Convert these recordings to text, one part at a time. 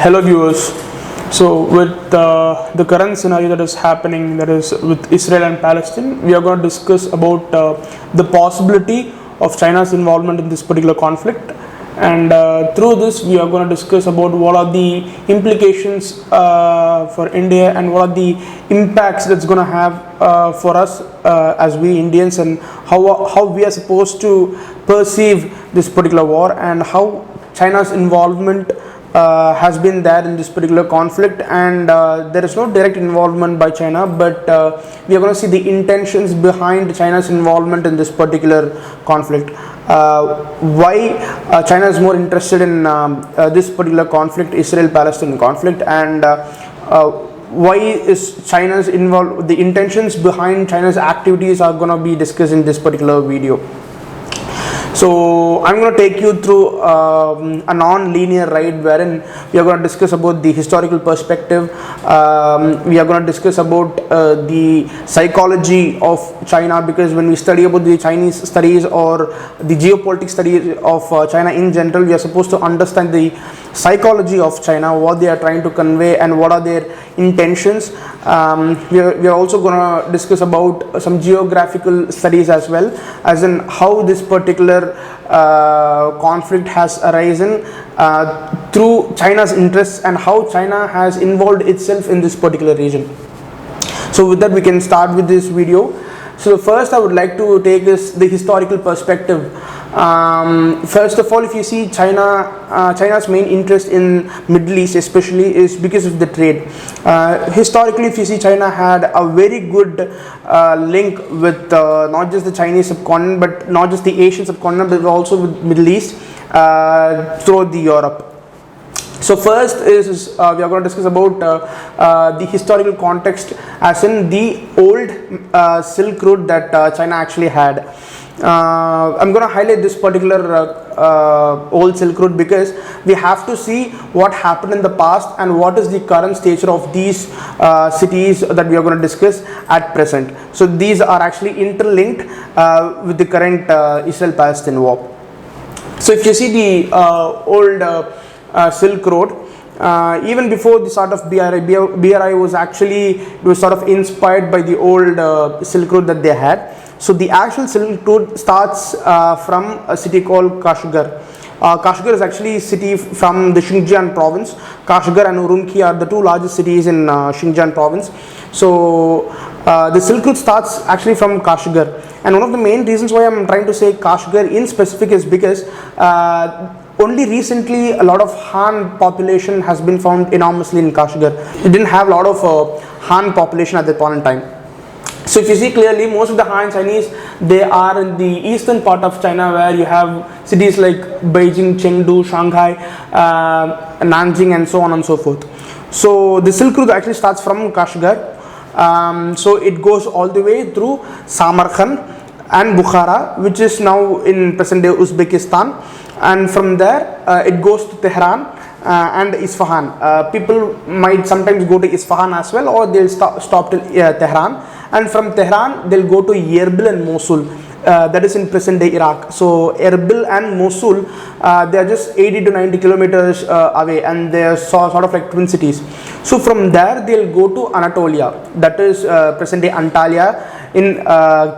Hello viewers. So with the current scenario that is happening, that is with Israel and Palestine, we are going to discuss about the possibility of China's involvement in this particular conflict, and through this we are going to discuss about what are the implications for India and what are the impacts that's going to have for us as we Indians, and how we are supposed to perceive this particular war, and how China's involvement has been there in this particular conflict. And there is no direct involvement by China, but we are going to see the intentions behind China's involvement in this particular conflict. Why China is more interested in this particular conflict, Israel-Palestine conflict, and why is China's involved, the intentions behind China's activities are going to be discussed in this particular video. So I'm going to take you through a non-linear ride wherein we are going to discuss about the historical perspective. We are going to discuss about the psychology of China, because when we study about the Chinese studies or the geopolitics studies of China in general, we are supposed to understand the psychology of China, what they are trying to convey and what are their intentions. We are also going to discuss about some geographical studies as well, as in how this particular conflict has arisen through China's interests and how China has involved itself in this particular region. So with that, we can start with this video. So first I would like to take is the historical perspective. First of all, if you see China's main interest in Middle East especially is because of the trade. Historically, if you see, China had a very good link with not just the Chinese subcontinent, but not just the Asian subcontinent, but also with Middle East throughout the Europe. So first is we are going to discuss about the historical context, as in the old Silk Route that China actually had. I'm going to highlight this particular old Silk Route because we have to see what happened in the past and what is the current stature of these cities that we are going to discuss at present. So these are actually interlinked with the current Israel-Palestine war. So if you see the old Silk Road, even before the start of BRI was actually, it was sort of inspired by the old Silk Road that they had. So the actual Silk Road starts from a city called Kashgar. Kashgar is actually a city from the Xinjiang province. Kashgar and Urumqi are the two largest cities in Xinjiang province. So the Silk Road starts actually from Kashgar, and one of the main reasons why I'm trying to say Kashgar in specific is because only recently a lot of Han population has been found enormously in Kashgar. It didn't have a lot of Han population at that point in time. So if you see clearly, most of the Han Chinese, they are in the eastern part of China, where you have cities like Beijing, Chengdu, Shanghai, Nanjing, and so on and so forth. So the Silk Road actually starts from Kashgar. So it goes all the way through Samarkand and Bukhara, which is now in present day Uzbekistan, and from there it goes to Tehran and Isfahan. People might sometimes go to Isfahan as well, or they'll stop till Tehran, and from Tehran they'll go to Erbil and Mosul, that is in present day Iraq. So Erbil and Mosul, they are just 80 to 90 kilometers away, and they are sort of like twin cities. So from there they'll go to Anatolia, that is present day Antalya in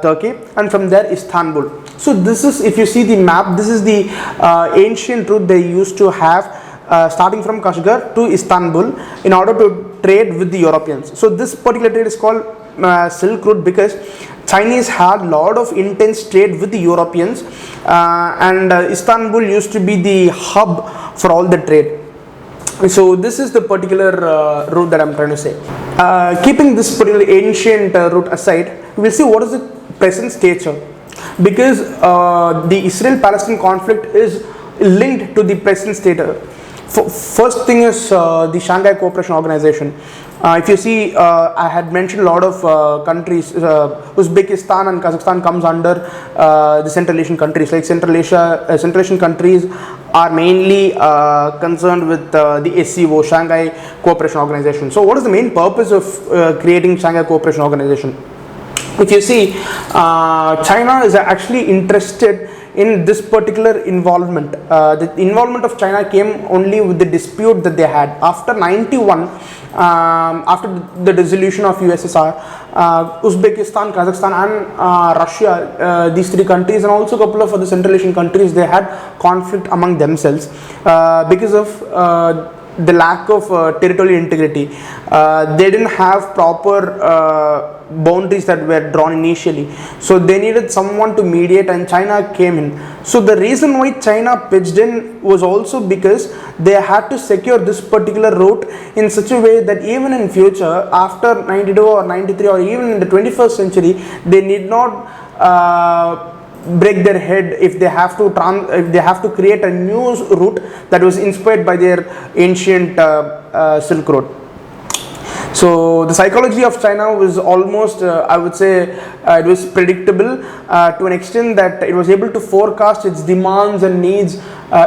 Turkey, and from there Istanbul. So this is, if you see the map, this is the ancient route they used to have, starting from Kashgar to Istanbul, in order to trade with the Europeans. So this particular trade is called Silk Route because Chinese had a lot of intense trade with the Europeans, and Istanbul used to be the hub for all the trade. So this is the particular route that I'm trying to say. Keeping this particular ancient route aside, we'll see what is the present stature, because the Israel-Palestine conflict is linked to the present status. First thing is the Shanghai Cooperation Organization. If you see, I had mentioned a lot of countries. Uzbekistan and Kazakhstan comes under the Central Asian countries. Like Central Asian countries are mainly concerned with the SCO, Shanghai Cooperation Organization. So what is the main purpose of creating Shanghai Cooperation Organization? If you see, China is actually interested in this particular involvement. The involvement of China came only with the dispute that they had after 91. After the dissolution of USSR, Uzbekistan, Kazakhstan and Russia, these three countries and also a couple of other Central Asian countries, they had conflict among themselves because of the lack of territorial integrity. They didn't have proper boundaries that were drawn initially, so they needed someone to mediate, and China came in. So the reason why China pitched in was also because they had to secure this particular route in such a way that even in future, after 92 or 93 or even in the 21st century, they need not break their head if they have to create a new route that was inspired by their ancient Silk Road. So the psychology of China was almost, I would say, it was predictable to an extent that it was able to forecast its demands and needs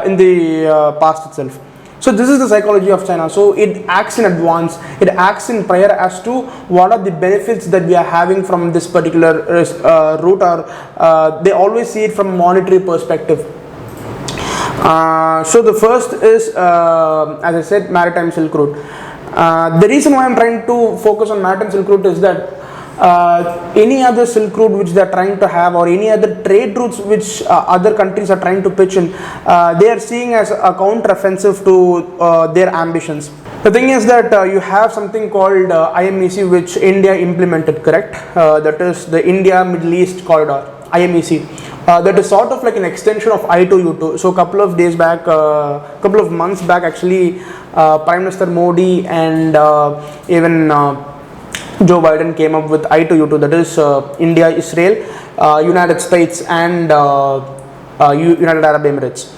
in the past itself. So this is the psychology of China. So it acts in advance, it acts in prior as to what are the benefits that we are having from this particular route, or they always see it from a monetary perspective. So the first is, as I said, maritime Silk Route. The reason why I am trying to focus on maritime Silk Route is that any other Silk Route which they are trying to have, or any other trade routes which other countries are trying to pitch in, they are seeing as a counter-offensive to their ambitions. The thing is that you have something called IMEC, which India implemented, correct? That is the India Middle East Corridor, IMEC. That is sort of like an extension of I2U2. So a couple of days back, couple of months back actually, Prime Minister Modi and even Joe Biden came up with I2U2, that is India, Israel, United States and United Arab Emirates.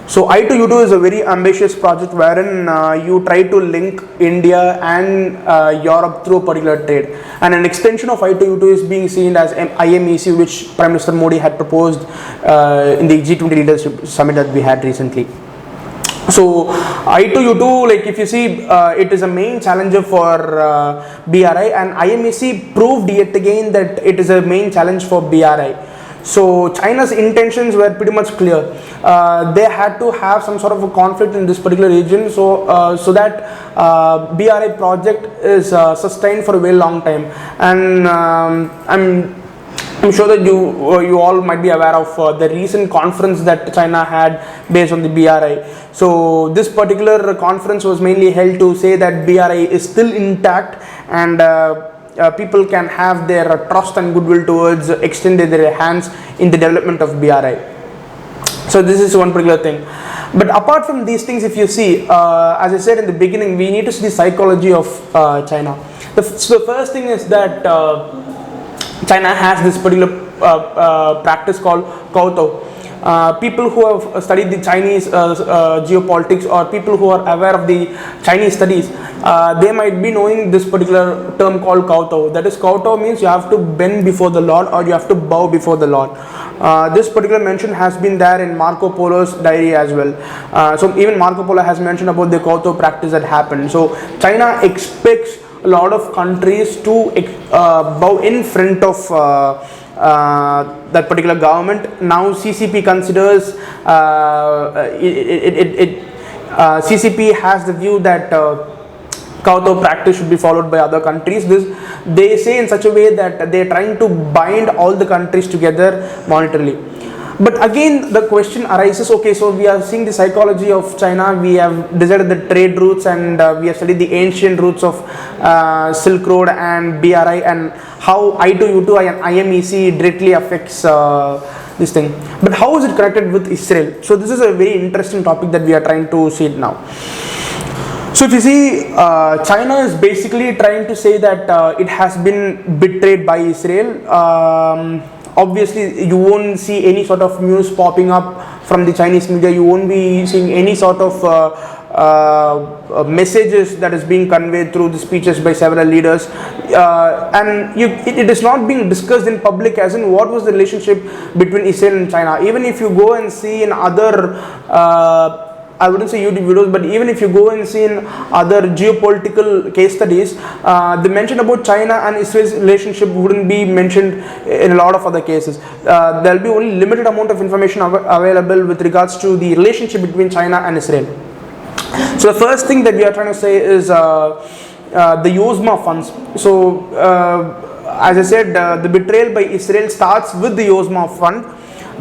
So I2U2 is a very ambitious project wherein you try to link India and Europe through a particular trade, and an extension of I2U2 is being seen as IMEC, which Prime Minister Modi had proposed in the G20 leadership summit that we had recently. So I2U2, like if you see, it is a main challenger for BRI, and IMEC proved yet again that it is a main challenge for BRI. So China's intentions were pretty much clear. They had to have some sort of a conflict in this particular region, so that BRI project is sustained for a very long time. And I'm sure that you all might be aware of the recent conference that China had based on the BRI. So this particular conference was mainly held to say that BRI is still intact, and people can have their trust and goodwill towards extending their hands in the development of BRI. So this is one particular thing. But apart from these things, if you see, as I said in the beginning, we need to see the psychology of China. So the first thing is that China has this particular practice called Kowtow. People who have studied the Chinese geopolitics, or people who are aware of the Chinese studies, they might be knowing this particular term called Kowtow. That is, Kowtow means you have to bend before the Lord, or you have to bow before the Lord. This particular mention has been there in Marco Polo's diary as well. So even Marco Polo has mentioned about the Kowtow practice that happened. So China expects a lot of countries to bow in front of that particular government. Now CCP considers CCP has the view that Kowtow practice should be followed by other countries. They say in such a way that they are trying to bind all the countries together monetarily. But again the question arises, okay, so we are seeing the psychology of China, we have decided the trade routes, and we have studied the ancient routes of Silk Road and BRI, and how I2U2 and IMEC directly affects this thing. But how is it connected with Israel? So this is a very interesting topic that we are trying to see it now. So if you see, China is basically trying to say that it has been betrayed by Israel. Obviously you won't see any sort of news popping up from the Chinese media, you won't be seeing any sort of messages that is being conveyed through the speeches by several leaders, and it is not being discussed in public as in what was the relationship between Israel and China. Even if you go and see in other I wouldn't say YouTube videos, but even if you go and see in other geopolitical case studies, the mention about China and Israel's relationship wouldn't be mentioned in a lot of other cases. There'll be only limited amount of information available with regards to the relationship between China and Israel. So the first thing that we are trying to say is the Yozma funds. So as I said, the betrayal by Israel starts with the Yozma fund.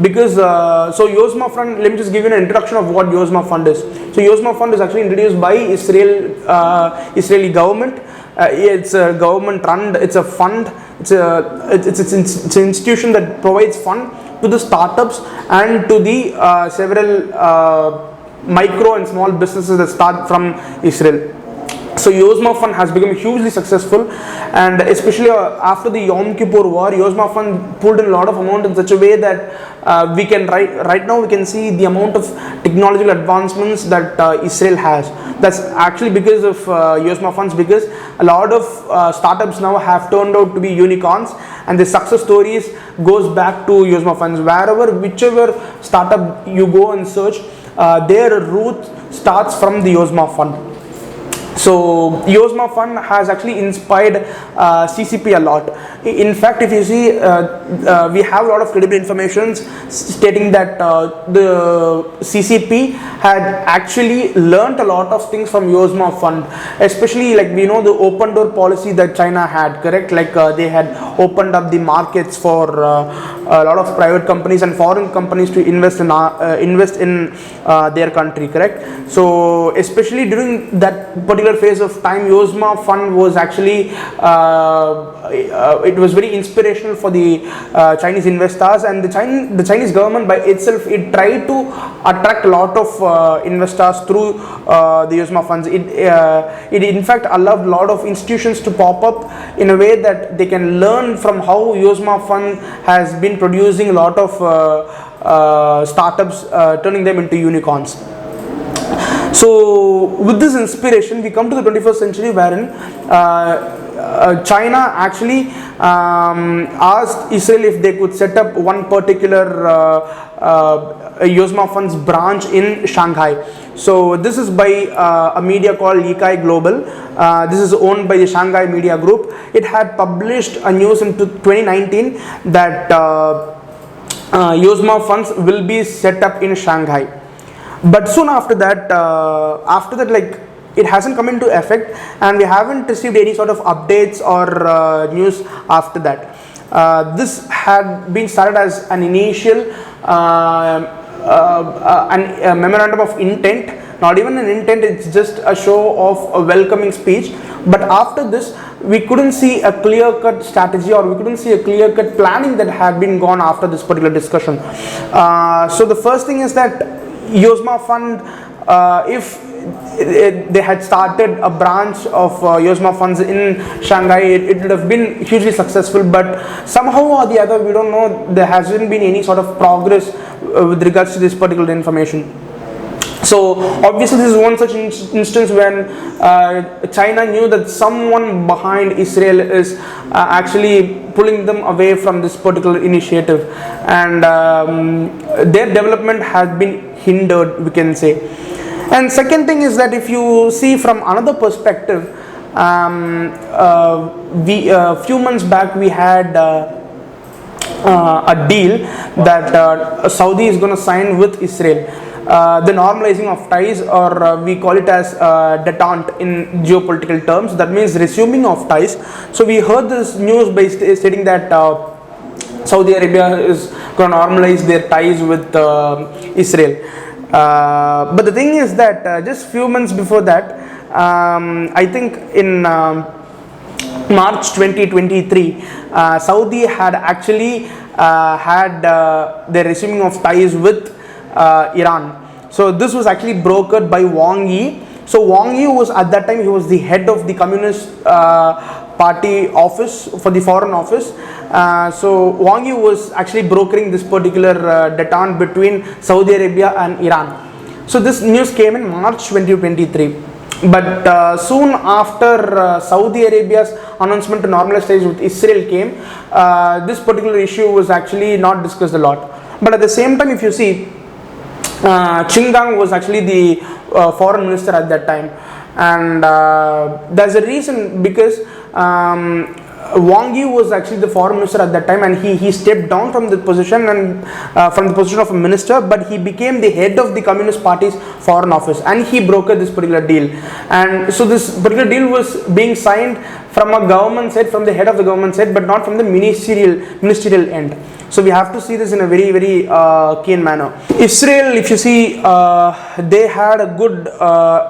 Because so Yozma fund, let me just give you an introduction of what Yozma fund is. So Yozma fund is actually introduced by Israeli government. It's a government run, it's a fund, it's an institution that provides fund to the startups and to the several micro and small businesses that start from Israel. So Yozma fund has become hugely successful, and especially after the Yom Kippur war, Yozma fund pulled in a lot of amount in such a way that we can right now we can see the amount of technological advancements that Israel has. That's actually because of Yozma funds, because a lot of startups now have turned out to be unicorns, and the success stories goes back to Yozma funds. Whichever startup you go and search, their root starts from the Yozma fund. So Yozma fund has actually inspired CCP a lot. In fact, if you see, we have a lot of credible information stating that the CCP had actually learnt a lot of things from Yozma fund, especially like we know the open door policy that China had, correct? Like they had opened up the markets for a lot of private companies and foreign companies to invest in their country, correct? So especially during that particular phase of time, Yozma fund was actually it was very inspirational for the Chinese investors, and the Chinese government by itself, it tried to attract a lot of investors through the Yozma funds. It in fact allowed a lot of institutions to pop up in a way that they can learn from how Yozma fund has been producing a lot of startups, turning them into unicorns. So with this inspiration, we come to the 21st century wherein China actually asked Israel if they could set up one particular Yozma funds branch in Shanghai. So this is by a media called Yikai Global. This is owned by the Shanghai Media Group. It had published a news in 2019 that Yozma funds will be set up in Shanghai. But soon after that, like it hasn't come into effect, and we haven't received any sort of updates or news after that. This had been started as an initial a memorandum of intent, not even an intent, it's just a show of a welcoming speech. But after this, we couldn't see a clear-cut strategy, or we couldn't see a clear-cut planning that had been gone after this particular discussion. So the first thing is that Yozma fund, if they had started a branch of Yozma funds in Shanghai, it would have been hugely successful, but somehow or the other, we don't know, there hasn't been any sort of progress with regards to this particular information. So obviously this is one such instance when China knew that someone behind Israel is actually pulling them away from this particular initiative, and their development has been hindered, we can say. And second thing is that if you see from another perspective, a few months back we had a deal that Saudi is going to sign with Israel. The normalizing of ties, or we call it as detente in geopolitical terms. That means resuming of ties. So we heard this news based stating that Saudi Arabia is going to normalize their ties with Israel. But the thing is that just few months before that, I think in March 2023, Saudi had actually had their resuming of ties with Iran. So this was actually brokered by Wang Yi. So Wang Yi was at that time, he was the head of the Communist Party office for the foreign office. So Wang Yi was actually brokering this particular detente between Saudi Arabia and Iran. So this news came in March 2023. But soon after Saudi Arabia's announcement to normalize ties with Israel came, this particular issue was actually not discussed a lot. But at the same time, if you see, Qinggang was actually the foreign minister at that time, and there's a reason because Wang Yi was actually the foreign minister at that time, and he stepped down from the position and from the position of a minister, but he became the head of the Communist Party's foreign office, and he brokered this particular deal. And so this particular deal was being signed from a government side, from the head of the government side, but not from the ministerial end. So we have to see this in a very, very keen manner. Israel, if you see, they had a good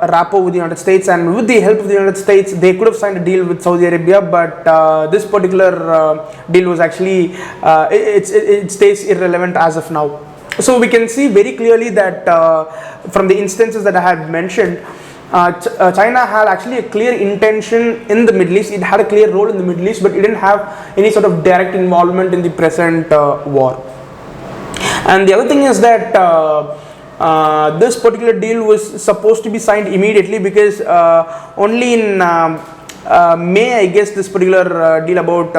rapport with the United States, and with the help of the United States, they could have signed a deal with Saudi Arabia, but this particular deal was actually, it stays irrelevant as of now. So we can see very clearly that from the instances that I had mentioned, China had actually a clear intention in the Middle East. It had a clear role in the Middle East, but it didn't have any sort of direct involvement in the present war. And the other thing is that this particular deal was supposed to be signed immediately, because only in May, I guess, this particular deal about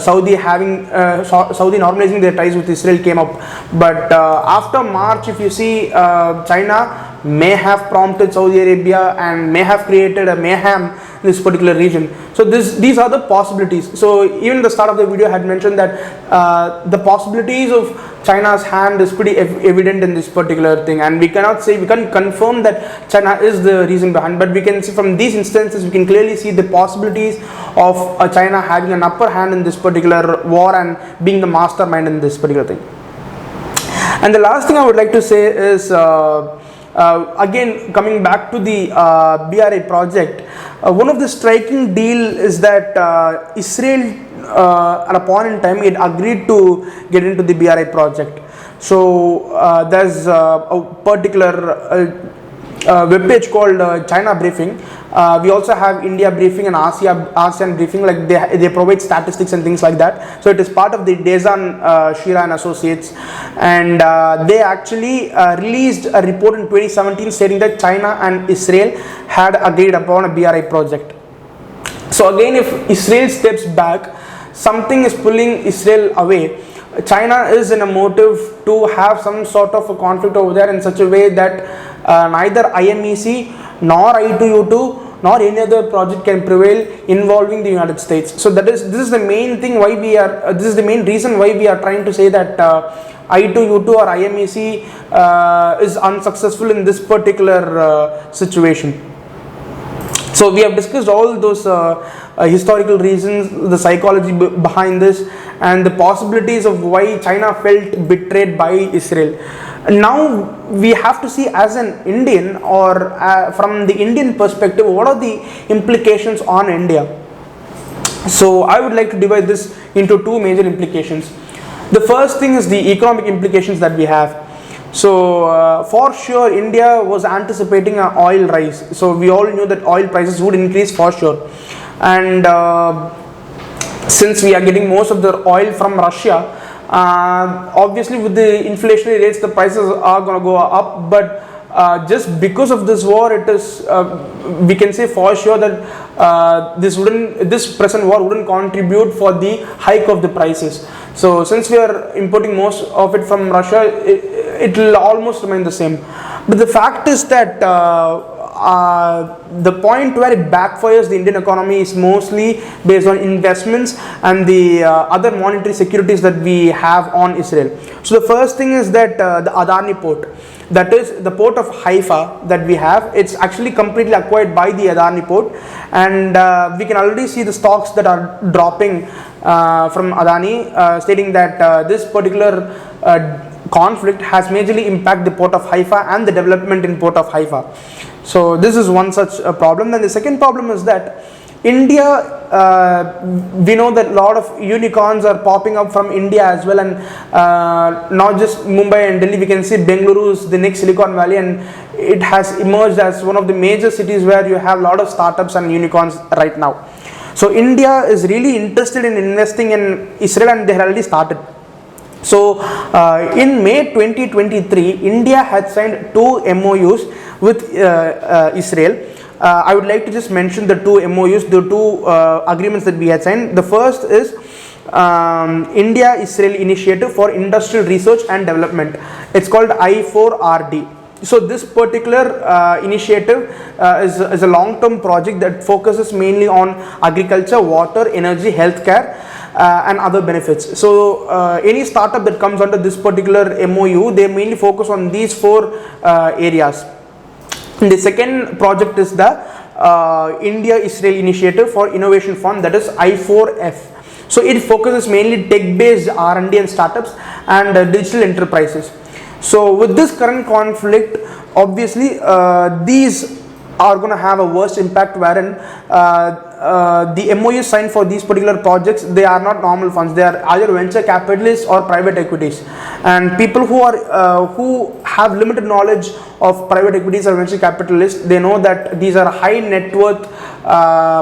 Saudi normalizing their ties with Israel came up. But after March, if you see, China may have prompted Saudi Arabia and may have created a mayhem in this particular region. So these are the possibilities. So even the start of the video I had mentioned that the possibilities of China's hand is pretty evident in this particular thing, and we can't confirm that China is the reason behind, but we can see from these instances, we can clearly see the possibilities of China having an upper hand in this particular war and being the mastermind in this particular thing. And the last thing I would like to say is, again, coming back to the BRI project, one of the striking deal is that Israel at a point in time, it agreed to get into the BRI project. So there's a particular webpage called China Briefing. We also have India Briefing and ASEAN Briefing, like they provide statistics and things like that. So it is part of the Dezan Shira and Associates, and they actually released a report in 2017 stating that China and Israel had agreed upon a BRI project. So again, if Israel steps back, something is pulling Israel away. China is in a motive to have some sort of a conflict over there in such a way that neither IMEC nor I2U2 nor any other project can prevail involving the United States. So this is the main thing why we are, this is the main reason why we are trying to say that I2U2 or IMEC is unsuccessful in this particular situation. So we have discussed all those historical reasons, the psychology behind this, and the possibilities of why China felt betrayed by Israel. Now we have to see, as an Indian, or from the Indian perspective, what are the implications on India. So I would like to divide this into two major implications. The first thing is the economic implications that we have. So for sure, India was anticipating an oil rise. So we all knew that oil prices would increase for sure. And since we are getting most of the oil from Russia, obviously with the inflationary rates, the prices are going to go up. But just because of this war, it is we can say for sure that this present war wouldn't contribute for the hike of the prices. So since we are importing most of it from Russia, it will almost remain the same. But the fact is that the point where it backfires the Indian economy is mostly based on investments and the other monetary securities that we have on Israel. So the first thing is that the Adani port, that is the port of Haifa that we have, it's actually completely acquired by the Adani port, and we can already see the stocks that are dropping from Adani, stating that this particular conflict has majorly impacted the port of Haifa and the development in port of Haifa. So this is one such problem. Then the second problem is that India, we know that a lot of unicorns are popping up from India as well, and not just Mumbai and Delhi. We can see Bengaluru is the next Silicon Valley, and it has emerged as one of the major cities where you have a lot of startups and unicorns right now. So India is really interested in investing in Israel, and they have already started. So in May 2023, India had signed 2 MOUs with Israel. I would like to just mention the 2 MOUs, the 2 agreements that we had signed. The first is India-Israel Initiative for Industrial Research and Development. It's called I4RD. So this particular initiative is a long-term project that focuses mainly on agriculture, water, energy, healthcare, and other benefits. So any startup that comes under this particular MOU, they mainly focus on these four areas. And the second project is the India-Israel Initiative for Innovation Fund, that is I4F. So it focuses mainly tech-based R&D and startups and digital enterprises. So with this current conflict, obviously these are going to have a worse impact, wherein the MOU signed for these particular projects, they are not normal funds, they are either venture capitalists or private equities, and people who have limited knowledge of private equities or venture capitalists, they know that these are high net worth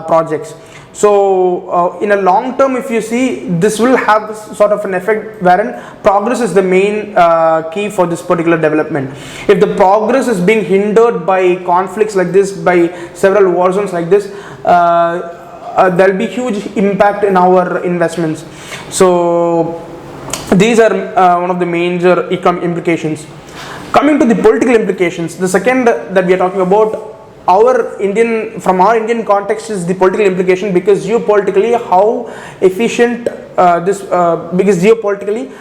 projects. So in a long term, if you see, this will have sort of an effect wherein progress is the main key for this particular development. If the progress is being hindered by conflicts like this, by several war zones like this, there will be huge impact in our investments. So these are one of the major economic implications. Coming to the political implications, the second that we are talking about, from our Indian context, is the political implication, because geopolitically how efficient because geopolitically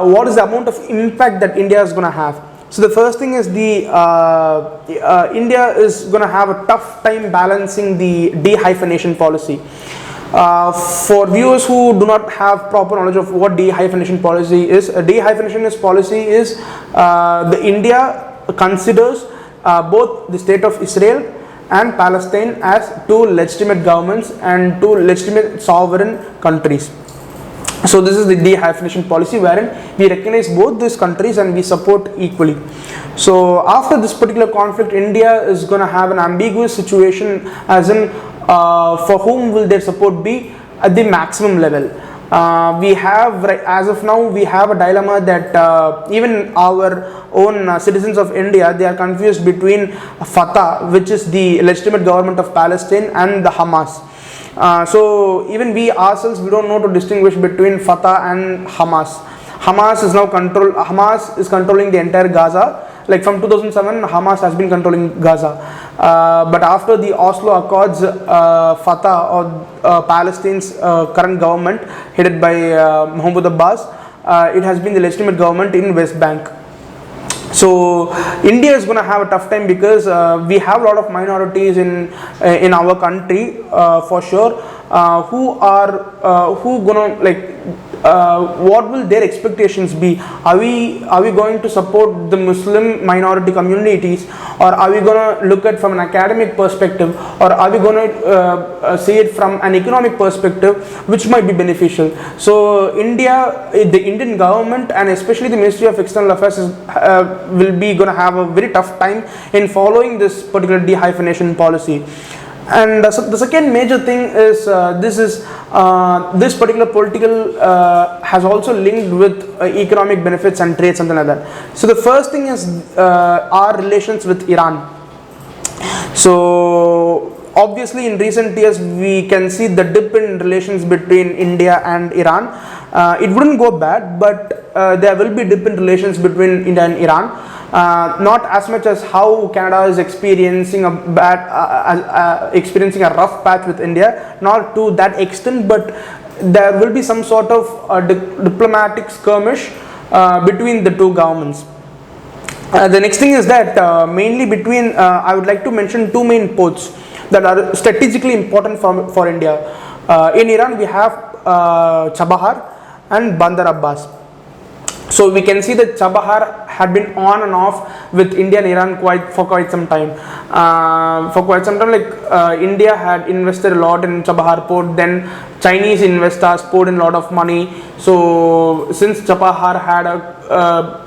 what is the amount of impact that India is going to have. So the first thing is India is going to have a tough time balancing the de-hyphenation policy. For viewers who do not have proper knowledge of what de-hyphenation policy is, de-hyphenation policy is the India considers both the state of Israel and Palestine as two legitimate governments and two legitimate sovereign countries. So this is the de-hyphenation policy, wherein we recognize both these countries and we support equally. So after this particular conflict, India is going to have an ambiguous situation, as in for whom will their support be at the maximum level. We have, as of now, we have a dilemma that even our own citizens of India, they are confused between Fatah, which is the legitimate government of Palestine, and the Hamas. So even we ourselves, we don't know to distinguish between Fatah and Hamas. Hamas is controlling the entire Gaza. Like from 2007, Hamas has been controlling Gaza. But after the Oslo Accords, Fatah, or Palestine's current government, headed by Mahmoud Abbas, it has been the legitimate government in West Bank. So India is going to have a tough time, because we have a lot of minorities in our country, for sure, who gonna, like, what will their expectations be? Are we going to support the Muslim minority communities, or are we going to look at from an academic perspective, or are we going to see it from an economic perspective, which might be beneficial? So the Indian government, and especially the Ministry of External Affairs will be going to have a very tough time in following this particular de-hyphenation policy. And the second major thing is this particular political has also linked with economic benefits and trade, something like that. So the first thing is our relations with Iran. So obviously in recent years we can see the dip in relations between India and Iran. It wouldn't go bad, but there will be dip in relations between India and Iran. Not as much as how Canada is experiencing a rough patch with India, not to that extent, but there will be some sort of diplomatic skirmish between the two governments. The next thing is that mainly between, I would like to mention two main ports that are strategically important for India. In Iran we have Chabahar and Bandar Abbas. So we can see that Chabahar had been on and off with India and Iran for quite some time. India had invested a lot in Chabahar port, then Chinese investors poured in a lot of money. So since Chabahar had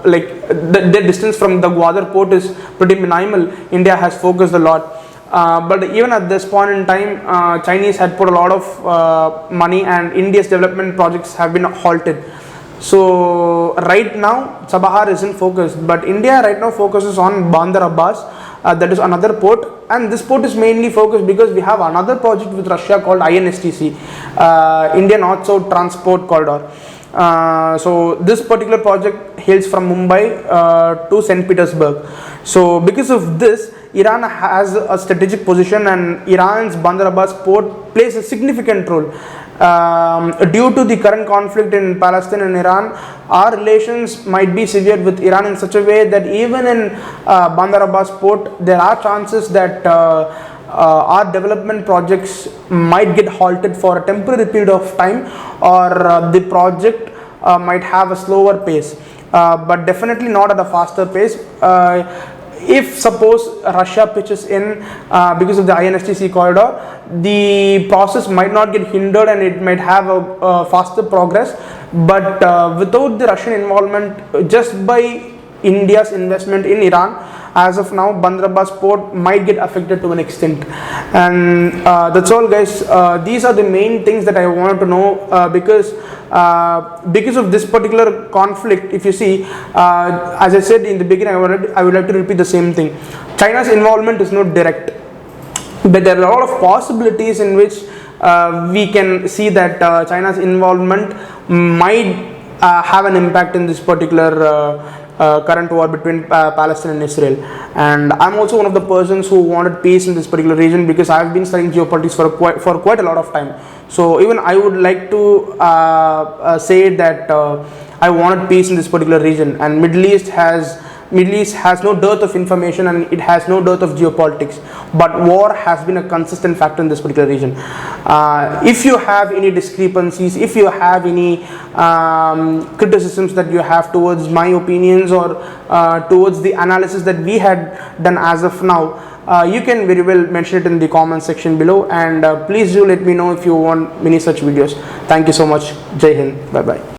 the distance from the Gwadar port is pretty minimal, India has focused a lot. But even at this point in time, Chinese had put a lot of money, and India's development projects have been halted. So right now Chabahar isn't focused, but India right now focuses on Bandar Abbas, that is another port, and this port is mainly focused because we have another project with Russia called INSTC, Indian North-South Transport Corridor. So this particular project hails from Mumbai to St. Petersburg. So because of this, Iran has a strategic position, and Iran's Bandar Abbas port plays a significant role. Due to the current conflict in Palestine and Iran, our relations might be severed with Iran in such a way that even in Bandar Abbas port, there are chances that our development projects might get halted for a temporary period of time, or the project might have a slower pace, but definitely not at a faster pace. If suppose Russia pitches in because of the INSTC corridor, the process might not get hindered and it might have a faster progress. But without the Russian involvement, just by India's investment in Iran, as of now, Bandar Abbas port might get affected to an extent. And that's all, guys. These are the main things that I wanted to know, because of this particular conflict. If you see, as I said in the beginning, I would like to repeat the same thing. China's involvement is not direct, but there are a lot of possibilities in which we can see that China's involvement might have an impact in this particular current war between Palestine and Israel. And I'm also one of the persons who wanted peace in this particular region, because I've been studying geopolitics for quite a lot of time. So even I would like to say that I wanted peace in this particular region, and Middle East has no dearth of information, and it has no dearth of geopolitics, but war has been a consistent factor in this particular region. If you have any discrepancies, if you have any criticisms that you have towards my opinions, or towards the analysis that we had done as of now, you can very well mention it in the comment section below, and please do let me know if you want many such videos. Thank you so much. Jai Hind. Bye bye.